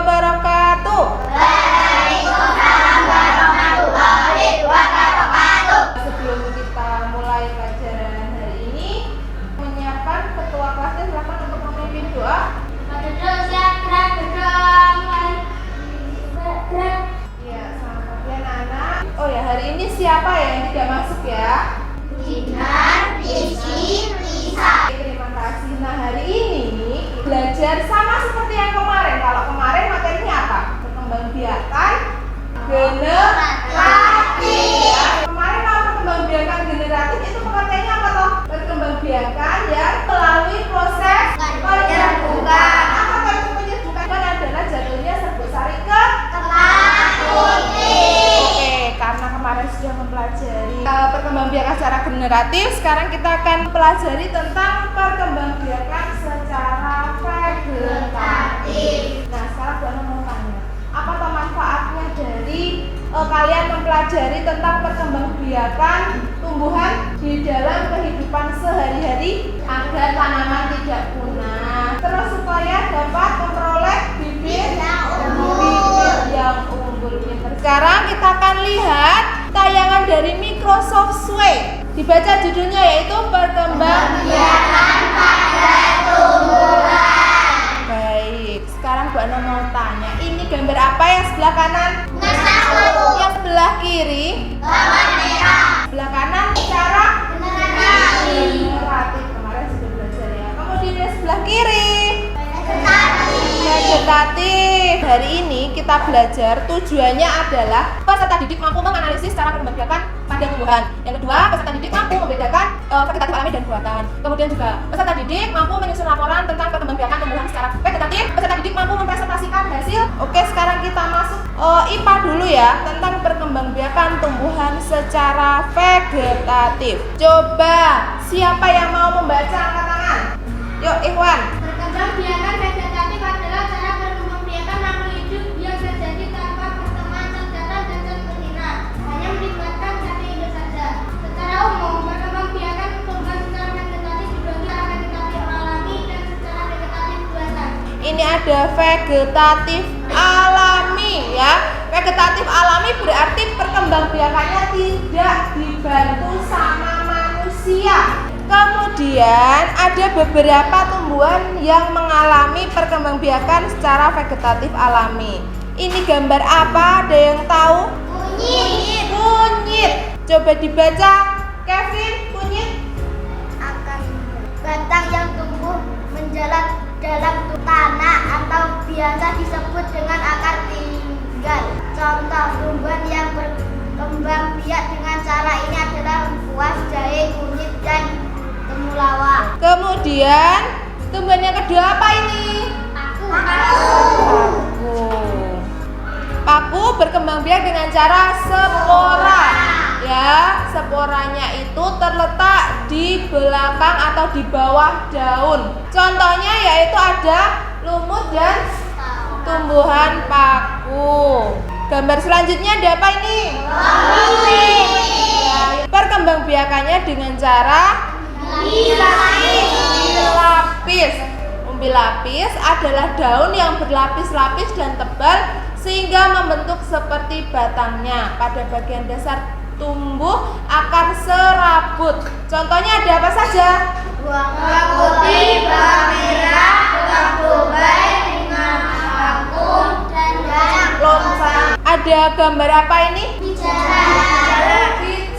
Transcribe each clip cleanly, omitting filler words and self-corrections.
wabarakatuh. Waalaikumsalam warahmatullahi wabarakatuh. Sebelum kita mulai pelajaran hari ini, menyiapkan ketua kelasnya silakan untuk memimpin doa. Ya, selamat pagi anak-anak. Oh ya, hari ini siapa ya yang tidak masuk ya? Dinar, Rizky, Lisa. Terima kasih. Nah, hari ini belajar sama seperti yang kemarin. Kalau kemarin materinya apa? Perkembangbiakan generatif. Ya, kemarin kalau perkembangbiakan generatif itu pengertiannya apa toh? Perkembangbiakan yang melalui proses penyerbukan. Apa itu penyerbukan? Kan adalah jatuhnya serbuk sari ke Kelas putih. Oke, karena kemarin sudah mempelajari perkembangbiakan secara generatif, sekarang kita akan pelajari tentang perkembangbiakan secara vegetatif. Nah, sekarang Buana mau tanya, apa toh manfaatnya dari kalian mempelajari tentang perkembangbiakan tumbuhan di dalam kehidupan sehari-hari agar tanaman tidak punah, terus supaya dapat memperoleh bibit yang unggul. Sekarang kita akan lihat tayangan dari Microsoft Sway. Dibaca judulnya yaitu Perkembangbiakan pada tumbuhan. Baik, sekarang Bu Ana mau tanya, ini gambar apa yang sebelah kanan? Yang sebelah kiri? Lawan merah. Sebelah kanan secara Generatif. generatif. Kemarin sudah belajar ya. Kemudian yang sebelah kiri? Vegetatif. Vegetatif. Hari ini kita belajar tujuannya adalah peserta didik mampu menganalisis cara perkembangbiakan pada tumbuhan. Yang kedua, peserta didik mampu membedakan vegetatif alami dan buatan. Kemudian juga peserta didik mampu menyusun laporan tentang perkembangbiakan tumbuhan secara vegetatif. Peserta didik mampu mempresentasikan hasil. Oke, sekarang kita masuk IPA dulu ya, tentang perkembangbiakan tumbuhan secara vegetatif. Coba siapa yang mau membaca angkat tangan? Yuk, Ikhwan. Perkembangbiakan vegetatif adalah cara perkembangbiakan makhluk hidup yang terjadi tanpa pertemuan secara dan berzina, hanya melibatkan satu induk saja. Secara umum, perkembangbiakan tumbuhan secara vegetatif dibagi antara vegetatif alami dan secara vegetatif buatan. Ini ada vegetatif alami ya. Vegetatif alami berarti perkembangbiakannya tidak dibantu sama manusia. Kemudian ada beberapa tumbuhan yang mengalami perkembangbiakan secara vegetatif alami. Ini gambar apa? Ada yang tahu? Kunyit. Kunyit. Coba dibaca, Kevin. Kunyit. Akan batang yang tumbuh menjalar dalam tanah atau biasa disebut dengan akar tinggal. Contoh tumbuhan yang berkembang biak dengan cara ini adalah lengkuas, jahe, kunyit, dan temulawak. Kemudian tumbuhan yang kedua apa ini? Paku. Paku berkembang biak dengan cara spora. Ya, sporanya itu terletak di belakang atau di bawah daun. Contohnya yaitu ada lumut dan tumbuhan paku. Gambar selanjutnya ada apa ini? Perkembangbiakannya dengan cara lapis. Umbi lapis adalah daun yang berlapis-lapis dan tebal sehingga membentuk seperti batangnya. Pada bagian dasar tumbuh akar serabut. Contohnya ada apa saja? Bawang putih, bawang merah, bawang bombay, bunga kangkung, dan Loncang. Ada gambar apa ini? Ubi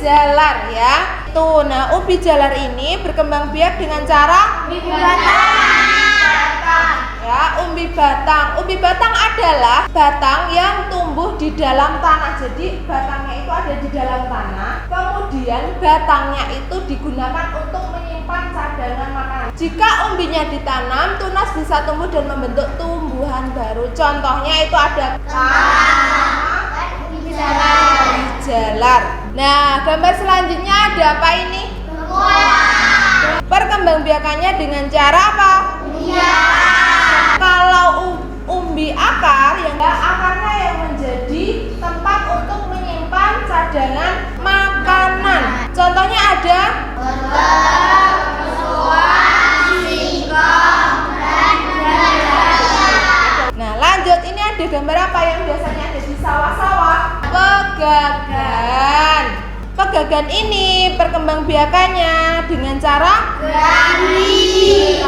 jalar ya. Tuh, nah ubi jalar ini berkembang biak dengan cara ya, umbi batang. Umbi batang adalah batang yang tumbuh di dalam tanah. Jadi batangnya itu ada di dalam tanah. Kemudian batangnya itu digunakan untuk menyimpan cadangan makanan. Jika umbinya ditanam, tunas bisa tumbuh dan membentuk tumbuhan baru. Contohnya itu ada ubi jalar. Nah, gambar selanjutnya ada apa ini? Perkembangbiakannya dengan cara apa? Kalau umbi akar, yang akarnya yang menjadi tempat untuk menyimpan cadangan makanan. Contohnya ada Nah, lanjut, ini ada bagian ini perkembangbiakannya dengan cara geragi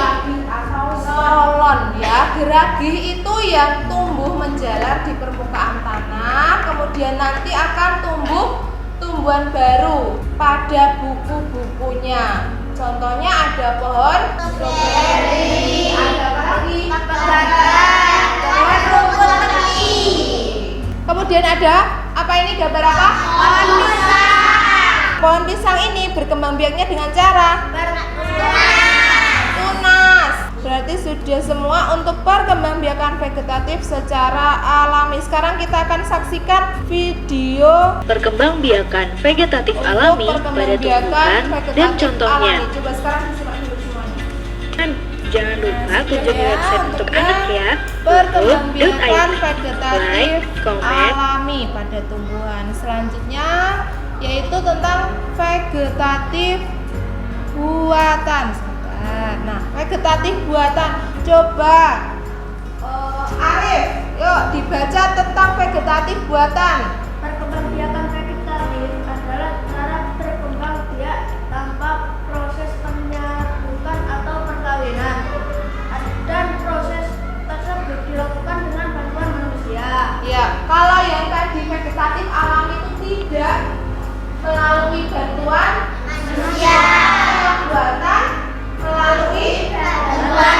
atau solon ya. Geragi itu yang tumbuh menjalar di permukaan tanah, kemudian nanti akan tumbuh tumbuhan baru pada buku-bukunya. Contohnya ada pohon stroberi, ada apa lagi? Pohon rumput peti. Kemudian ada apa ini, gambar apa? Pohon pisang. Pohon pisang ini berkembang biaknya dengan cara tunas. Berarti sudah semua untuk perkembangbiakan vegetatif secara alami. Sekarang kita akan saksikan video Perkembangbiakan vegetatif alami pada tumbuhan dan contohnya. alami. Coba sekarang disimak dulu semuanya. Dan jangan lupa kunjungi website untuk anak ya. Perkembangbiakan vegetatif Like, comment. alami pada tumbuhan. Selanjutnya yaitu tentang vegetatif buatan. Nah, vegetatif buatan. Coba Arif, yuk dibaca tentang vegetatif buatan. Perkembangbiakan vegetatif adalah cara berkembang biak tanpa proses penyerbukan atau perkawinan, dan proses tersebut dilakukan dengan bantuan manusia. Ya, kalau yang tadi vegetatif alami itu tidak melalui bantuan manusia. Kalau buatan melalui bantuan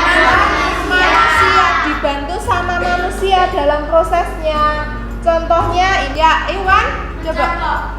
manusia, dibantu sama manusia dalam prosesnya. Contohnya ini ya, Iwan, coba.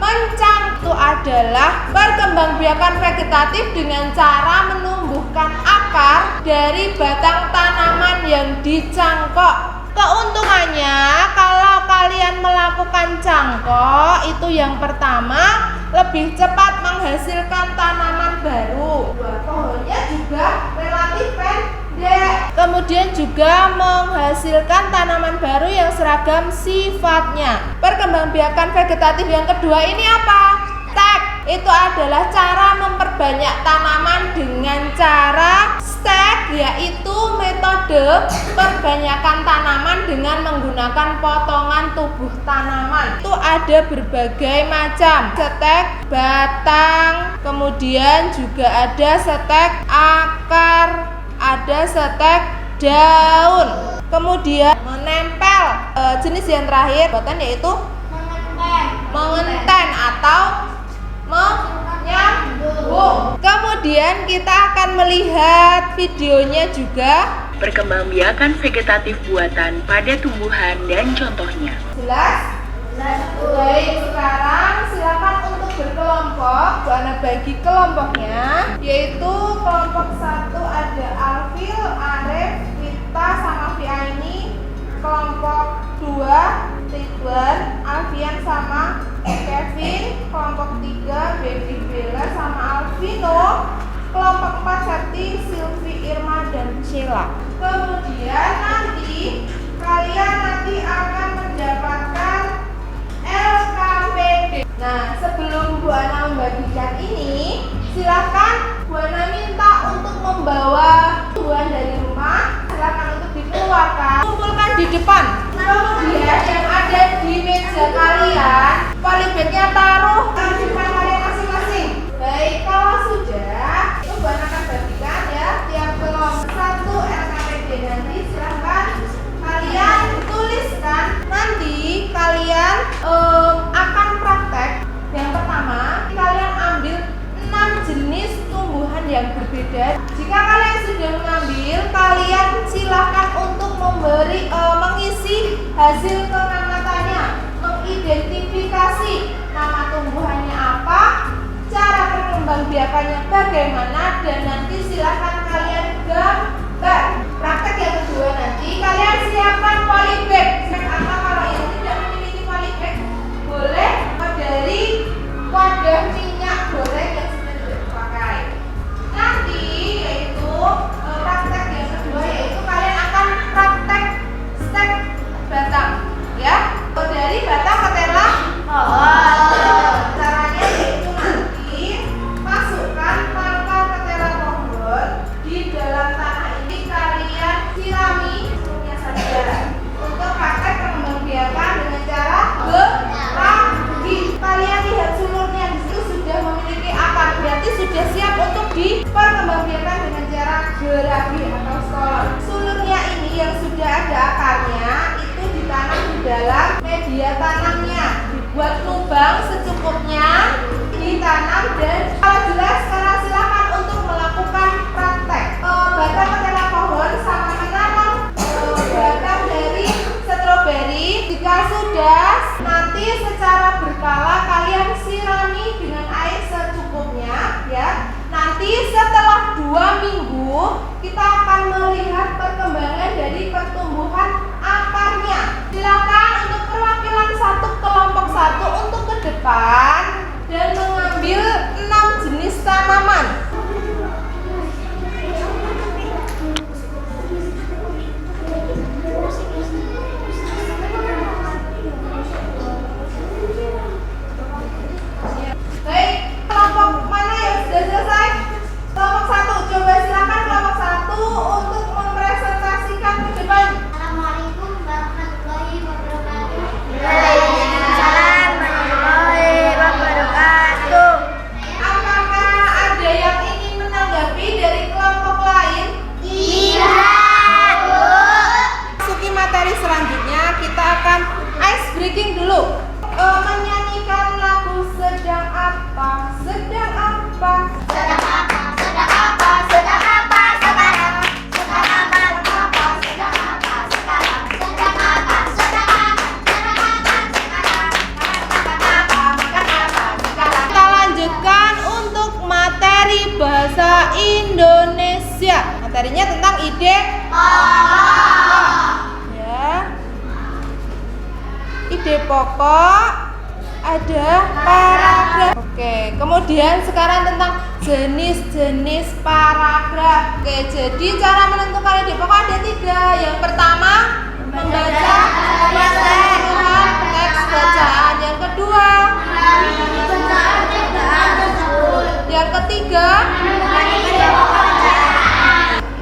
Mencang itu adalah perkembangbiakan vegetatif dengan cara menumbuhkan akar dari batang tanaman yang dicangkok. Keuntungannya kalau kalian melakukan cangkok itu yang pertama lebih cepat menghasilkan tanaman baru. Pohonnya juga relatif pendek. Kemudian juga menghasilkan tanaman baru yang seragam sifatnya. Perkembangbiakan vegetatif yang kedua ini apa? Stek. Itu adalah cara memperbanyak tanaman dengan cara stek, yaitu metode perbanyakan tanaman dengan menggunakan potongan tubuh tanaman. Itu ada berbagai macam, stek batang, kemudian juga ada stek akar, ada stek daun, kemudian menempel. Jenis yang terakhir buatan yaitu mengenten atau menyambung. Kemudian kita akan melihat videonya juga. Perkembangbiakan vegetatif buatan pada tumbuhan dan contohnya. Jelas? Baik, sekarang silakan untuk berkelompok. Bu Ana bagi kelompoknya, yaitu kelompok 1 ada Alfil, Arif, Vita sama Fiaini. Kelompok 2 Ridwan, Alfian sama Kevin. Kelompok 3 Baby Bella sama Alvino. Kelompok 4 Sakti, Silvi, Irma, dan Sheila. Kemudian nanti kalian akan mendapatkan LKPD. Nah, sebelum Bu Ana membagikan ini, silakan Bu Ana minta untuk membawa tumbuhan dari rumah. Silakan untuk dikeluarkan, kumpulkan di depan. Kemudian yang ada di meja kalian, polybagnya taruh di depan kalian masing-masing. Baik, kalau sudah, itu Bu Ana akan bagikan ya tiap kelompok 1 LKPD. Nanti silakan kalian tuliskan. Nanti kalian akan praktek. Yang pertama, kalian ambil 6 jenis tumbuhan yang berbeda. Jika kalian sudah mengambil, kalian silakan untuk mengisi hasil pengamatannya, mengidentifikasi nama tumbuhannya apa, cara perkembangbiakannya bagaimana, dan nanti silakan kalian gambar. Praktek yang kedua nanti kalian siapkan polybag. Atau kalau yang tidak memiliki polybag, boleh dari wadah minyak goreng yang sudah dipakai. Nanti yaitu praktek yang kedua, yaitu kalian akan praktek stek batang, ya, dari batang ketela pohon. Caranya yaitu nanti masukkan pangkal ketela pohon diperkembangbiakan dengan cara gerafi atau stolon. Sulurnya ini yang sudah ada akarnya itu ditanam di dalam media tanamnya, dibuat lubang secukupnya, ditanam, dan kalau jelas sekarang silakan untuk melakukan praktek. Batang ketela pohon sama menanam batang dari stroberi. Jika sudah, nanti secara berkala kalian sirami dengan air secukupnya ya. Nanti setelah 2 minggu kita akan melihat perkembangan dari pertumbuhan akarnya. Silakan untuk perwakilan satu kelompok satu untuk ke depan dan mengambil 6 jenis tanaman. Baik, kelompok mana yang sudah selesai? Kelompok 1, coba silakan kelompok 1 untuk mempresentasikan ke depan. Assalamualaikum warahmatullahi wabarakatuh. Waalaikumsalam warahmatullahi wabarakatuh. Apakah ada yang ingin menanggapi dari kelompok lain? Iya, Bu. Masuki materi selanjutnya, kita akan ice breaking dulu. Menyanyikan lagu sedang apa? Sedang apa? Sedang apa? Sedang apa? Sedang apa sekarang? Sedang apa? Sedang apa? Sedang apa sekarang? Sedang apa? Sedang apa? Sedang apa sekarang? Makan apa? Makan apa sekarang? Kita lanjutkan untuk materi bahasa Indonesia. Materinya tentang ide ya. Ide pokok, ada paragraf. Oke, kemudian sekarang tentang jenis-jenis paragraf. Oke, jadi cara menentukan ide pokok ada 3. Yang pertama, membaca keseluruhan teks bacaan. Yang kedua, yang ketiga,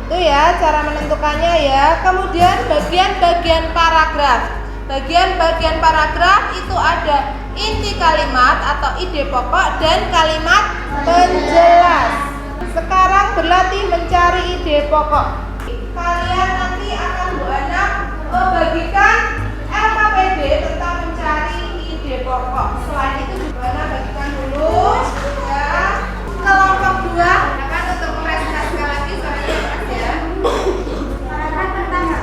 itu ya cara menentukannya ya. Kemudian bagian-bagian paragraf. Bagian-bagian paragraf itu ada inti kalimat atau ide pokok dan kalimat penjelas. Sekarang berlatih mencari ide pokok. Kalian nanti akan Bu Ana bagikan LKPD tentang mencari ide pokok. Selain itu Bu Ana bagikan dulu ya. Kelompok 2 akan untuk mempresentasikan lagi suaranya keras ya. Paragraf pertama.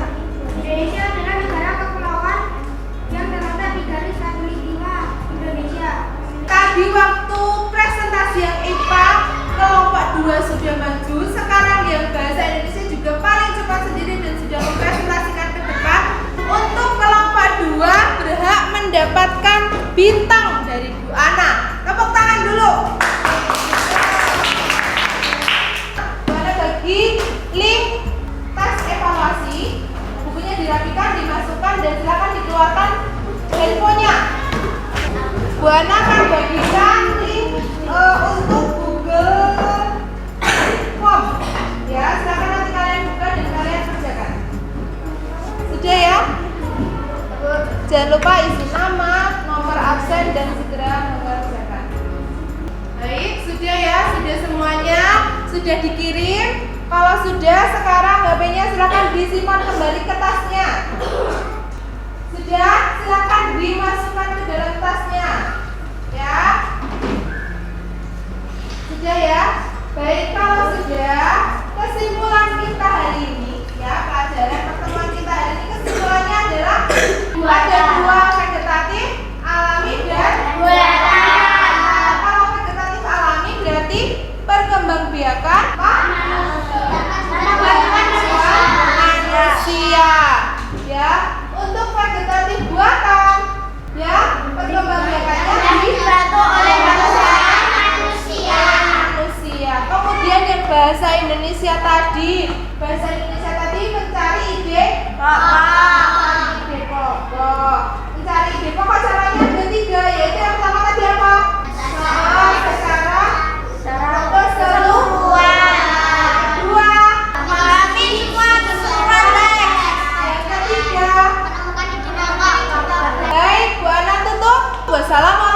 Indonesia adalah negara kepulauan yang terletak di garis khatulistiwa Indonesia. Tadi waktu presentasi yang IPA kelompok 2 sudah maju. Sekarang yang bahasa Indonesia juga paling cepat sendiri dan sudah mempresentasikan ke depan. Untuk kelompok 2 berhak mendapatkan bintang dari Bu Ana. Tepuk tangan dulu. Bu Ana bagi link tes evaluasi. Bukunya dirapikan, dimasukkan, dan silakan dikeluarkan handphonenya. Bu Ana akan bagikan link untuk Google Form. Ya, silakan nanti kalian buka dan kalian kerjakan. Sudah ya? Jangan lupa isi nama, nomor absen, dan segera mengerjakan. Baik, sudah ya? Sudah semuanya? Sudah dikirim? Kalau sudah, sekarang HP-nya silakan disimpan kembali ke tasnya. Sudah, silakan dimasukkan ke dalam tasnya. Ya. Sudah ya? Baik, kalau sudah, kesimpulan kita hari ini ya, pelajaran pertemuan kita hari ini kesimpulannya adalah ada 2 vegetatif alami dan buatan. Kalau vegetatif alami berarti perkembangbiakan manusia. Ya, untuk vegetatif buatan ya, perkembangbiakannya dibantu oleh manusia. Kemudian yang bahasa Indonesia tadi mencari ide pokok. Mencari ide pokok caranya ada 3, yaitu yang pertama tadi apa? Secara keseluruhan. Kedua, memahami semua keseluruhan teks. Yang ketiga, Menemukan ide pokok. baik, Bu Ana tutup. Wassalamualaikum.